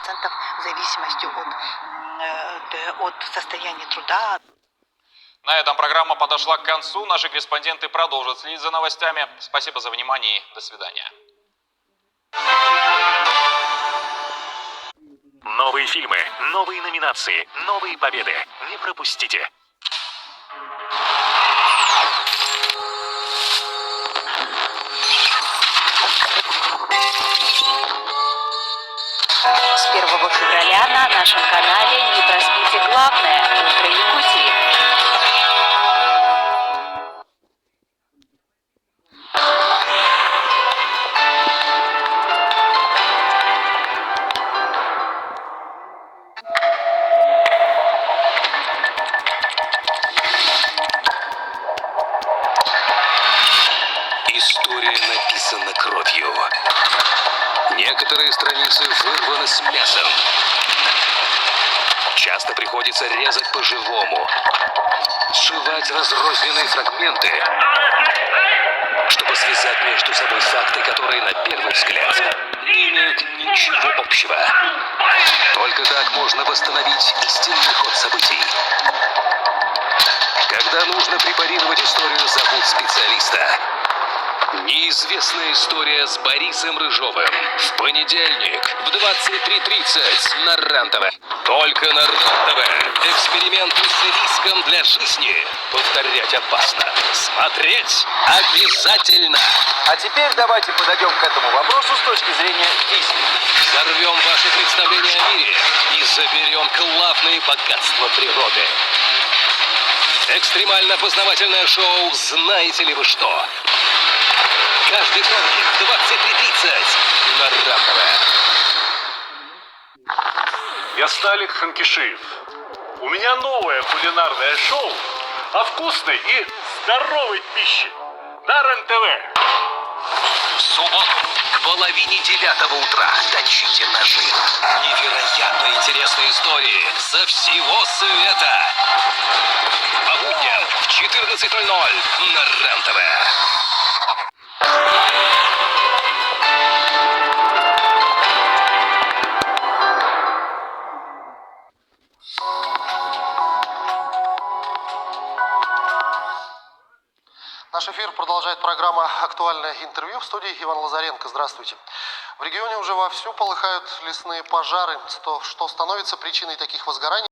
в зависимости от состояния труда. На этом программа подошла к концу. Наши корреспонденты продолжат следить за новостями. Спасибо за внимание и до свидания. Новые фильмы, новые номинации, новые победы. Не пропустите. С 1 февраля на нашем канале «Не проспите главное. Утро Якутии». История написана кровью. Некоторые страницы вырваны с мясом. Часто приходится резать по-живому, сшивать разрозненные фрагменты, чтобы связать между собой факты, которые на первый взгляд не имеют ничего общего. Только так можно восстановить истинный ход событий. Когда нужно препарировать историю, зовут специалиста. Неизвестная история с Борисом Рыжовым. В понедельник в 23:30 на РЕН-ТВ. Только на РЕН-ТВ. Эксперименты с риском для жизни. Повторять опасно. Смотреть обязательно. А теперь давайте подойдем к этому вопросу с точки зрения физики. Взорвем ваше представление о мире и заберем главные богатства природы. Экстремально-познавательное шоу «Знаете ли вы что?». Каждый вторник в 23:30 на РЕН-ТВ. Я Сталик Ханкишиев. У меня новое кулинарное шоу о вкусной и здоровой пище на РЕН-ТВ. В субботу к 8:30 утра точите ножи. Невероятно интересные истории со всего света. По будням в 14:00 на РЕН-ТВ. Наш эфир продолжает программа «Актуальное интервью». В студии Иван Лазаренко. Здравствуйте. В регионе уже вовсю полыхают лесные пожары, что становится причиной таких возгораний.